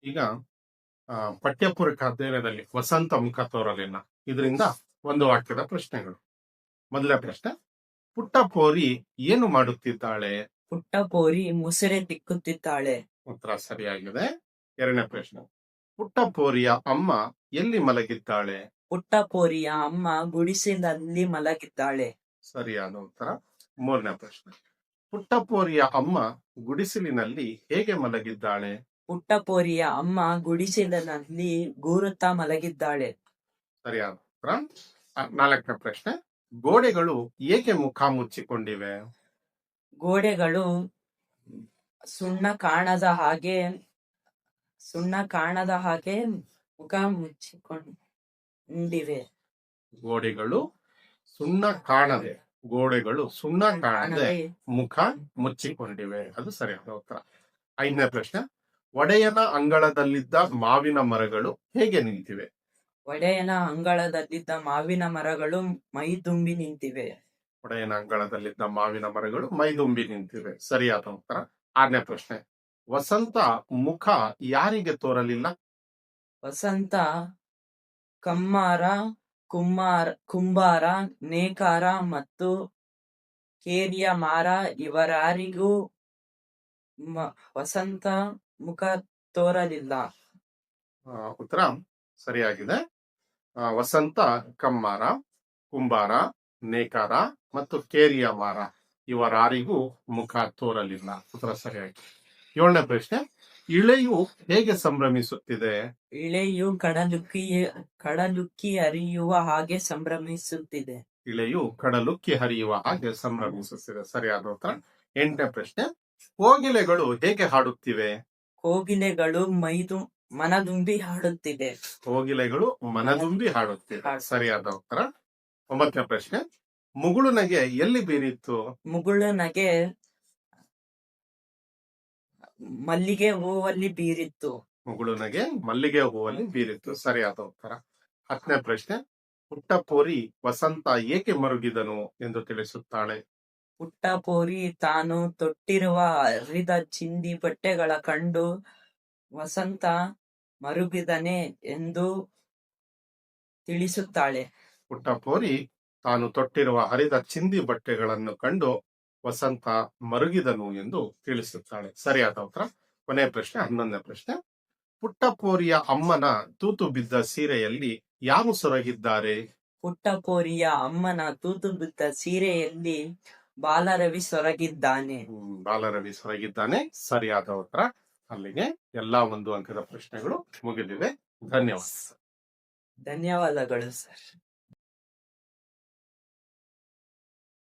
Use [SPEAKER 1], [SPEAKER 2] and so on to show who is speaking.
[SPEAKER 1] ಈಗ ಪಠ್ಯಪೂರಕ ಅಧ್ಯಯನದಲ್ಲಿ ವಸಂತ ಮುಖ ತೋರಲಿಲ್ಲ ಇದರಿಂದ ಒಂದು ವಾಕ್ಯದ ಪ್ರಶ್ನೆಗಳು. ಮೊದಲನೇ ಪ್ರಶ್ನೆ, ಪುಟ್ಟ ಪೋರಿ ಏನು ಮಾಡುತ್ತಿದ್ದಾಳೆ?
[SPEAKER 2] ಪುಟ್ಟ ಪೋರಿ ಮುಸುರೆ ತಿಕ್ಕುತ್ತಿದ್ದಾಳೆ.
[SPEAKER 1] ಉತ್ತರ ಸರಿಯಾಗಿದೆ. ಎರಡನೇ ಪ್ರಶ್ನೆ, ಪುಟ್ಟ ಪೋರಿಯ ಅಮ್ಮ ಎಲ್ಲಿ ಮಲಗಿದ್ದಾಳೆ?
[SPEAKER 2] ಪುಟ್ಟ ಪೋರಿಯ ಅಮ್ಮ ಗುಡಿಸಿನಲ್ಲಿ ಮಲಗಿದ್ದಾಳೆ.
[SPEAKER 1] ಸರಿಯಾದ ಉತ್ತರ. ಮೂರನೇ ಪ್ರಶ್ನೆ, ಪುಟ್ಟ ಪೋರಿಯ ಅಮ್ಮ ಗುಡಿಸಿಲಿನಲ್ಲಿ ಹೇಗೆ ಮಲಗಿದ್ದಾಳೆ?
[SPEAKER 2] ಪುಟ್ಟ ಪೋರಿಯ ಅಮ್ಮ ಗುಡಿಸಿಲಿನಲ್ಲಿ ಗೂರುತ್ತಾ ಮಲಗಿದ್ದಾಳೆ.
[SPEAKER 1] ಸರಿಯಾದ ಉತ್ತರ. ನಾಲ್ಕನೇ ಪ್ರಶ್ನೆ, ಗೋಡೆಗಳು ಏಕೆ ಮುಖ ಮುಚ್ಚಿಕೊಂಡಿವೆ?
[SPEAKER 2] ಗೋಡೆಗಳು ಸುಣ್ಣ ಕಾಣದ ಹಾಗೆ ಮುಖ ಮುಚ್ಚಿಕೊಂಡಿವೆ.
[SPEAKER 1] ಗೋಡೆಗಳು ಸುಣ್ಣ ಕಾಣದೆ ಮುಖ ಮುಚ್ಚಿಕೊಂಡಿವೆ. ಅದು ಸರಿಯಾದ ಉತ್ತರ. ಐದನೇ ಪ್ರಶ್ನೆ, ಒಡೆಯನ ಅಂಗಳದಲ್ಲಿದ್ದ ಮಾವಿನ ಮರಗಳು ಹೇಗೆ ನಿಂತಿವೆ?
[SPEAKER 2] ಒಡೆಯನ ಅಂಗಳದಲ್ಲಿದ್ದ ಮಾವಿನ ಮರಗಳು ಮೈದುಂಬಿ ನಿಂತಿವೆ.
[SPEAKER 1] ಒಡೆಯನ ಅಂಗಳದಲ್ಲಿದ್ದ ಮಾವಿನ ಮರಗಳು ಮೈದುಂಬಿ ನಿಂತಿವೆ. ಸರಿಯಾದ ಉತ್ತರ. ಆರನೇ ಪ್ರಶ್ನೆ, ವಸಂತ ಮುಖ ಯಾರಿಗೆ ತೋರಲಿಲ್ಲ?
[SPEAKER 2] ವಸಂತ ಕಮ್ಮಾರ, ಕುಂಬಾರ, ನೇಕಾರ ಮತ್ತು ಕೇರಿಯ ಮಾರ ಇವರಾರಿಗೂ ವಸಂತ ಮುಖ ತೋರಲಿಲ್ಲ.
[SPEAKER 1] ಉತ್ತರ ಸರಿಯಾಗಿದೆ. ವಸಂತ ಕಮ್ಮಾರ, ಕುಂಬಾರ, ನೇಕಾರ ಮತ್ತು ಕೇರಿಯ ಮಾರ ಇವರಾರಿಗೂ ಮುಖ ತೋರಲಿಲ್ಲ. ಉತ್ತರ ಸರಿಯಾಗಿದೆ. ಏಳನೇ ಪ್ರಶ್ನೆ, ಇಳೆಯು ಹೇಗೆ ಸಂಭ್ರಮಿಸುತ್ತಿದೆ?
[SPEAKER 2] ಇಳೆಯು ಕಡಲುಕ್ಕಿ ಹರಿಯುವ ಹಾಗೆ ಸಂಭ್ರಮಿಸುತ್ತಿದೆ.
[SPEAKER 1] ಇಳೆಯು ಕಡಲುಕ್ಕಿ ಹರಿಯುವ ಹಾಗೆ ಸಂಭ್ರಮಿಸುತ್ತಿದೆ. ಸರಿಯಾದ ಉತ್ತರ. ಎಂಟನೇ ಪ್ರಶ್ನೆ, ಕೋಗಿಲೆಗಳು ಹೇಗೆ ಹಾಡುತ್ತಿವೆ?
[SPEAKER 2] ಕೋಗಿಲೆಗಳು ಮನದುಂಬಿ ಹಾಡುತ್ತಿವೆ.
[SPEAKER 1] ಕೋಗಿಲೆಗಳು ಮನದುಂಬಿ ಹಾಡುತ್ತಿವೆ. ಸರಿಯಾದ ಉತ್ತರ. ಒಂಬತ್ತನೇ ಪ್ರಶ್ನೆ, ಮುಗುಳು ನಗೆ ಎಲ್ಲಿ ಬೀರಿತ್ತು?
[SPEAKER 2] ಮುಗುಳು ನಗೆ ಮಲ್ಲಿಗೆ ಹೂವಲ್ಲಿ ಬೀರಿತ್ತು.
[SPEAKER 1] ಮುಗುಳು ನಗೆ ಮಲ್ಲಿಗೆ ಹೂವಲ್ಲಿ ಬೀರಿತ್ತು. ಸರಿಯಾದ ಉತ್ತರ. ಹತ್ತನೇ ಪ್ರಶ್ನೆ, ಪುಟ್ಟ ಪೋರಿ ವಸಂತ ಏಕೆ ಮರುಗಿದನು ಎಂದು ತಿಳಿಸುತ್ತಾಳೆ?
[SPEAKER 2] ಪುಟ್ಟ ಪೋರಿ ತಾನು ತೊಟ್ಟಿರುವ ಹರಿದ ಚಿಂದಿ ಬಟ್ಟೆಗಳ ಕಂಡು ವಸಂತ ಮರುಗಿದನೆ ಎಂದು ತಿಳಿಸುತ್ತಾಳೆ.
[SPEAKER 1] ಪುಟ್ಟ ಪೋರಿ ತಾನು ತೊಟ್ಟಿರುವ ಹರಿದ ಚಿಂದಿ ಬಟ್ಟೆಗಳನ್ನು ಕಂಡು ವಸಂತ ಮರುಗಿದನು ಎಂದು ತಿಳಿಸುತ್ತಾಳೆ. ಸರಿಯಾದ ಉತ್ತರ. ಕೊನೆಯ ಪ್ರಶ್ನೆ, 11ನೇ ಪ್ರಶ್ನೆ, ಪುಟ್ಟ ಪೋರಿಯ ಅಮ್ಮನ ತೂತು ಬಿದ್ದ ಸೀರೆಯಲ್ಲಿ ಯಾರು ಸೊರಗಿದ್ದಾರೆ?
[SPEAKER 2] ಪುಟ್ಟ ಪೋರಿಯ ಅಮ್ಮನ ತೂತು ಬಿದ್ದ ಸೀರೆಯಲ್ಲಿ ಬಾಲರವಿ ಸೊರಗಿದ್ದಾನೆ.
[SPEAKER 1] ಬಾಲರವಿ ಸೊರಗಿದ್ದಾನೆ. ಸರಿಯಾದ ಉತ್ತರ. ಅಲ್ಲಿಗೆ ಎಲ್ಲಾ 1 ಅಂಕದ ಪ್ರಶ್ನೆಗಳು ಮುಗಿದಿವೆ. ಧನ್ಯವಾದ.
[SPEAKER 2] ಧನ್ಯವಾದಗಳು ಸರ್.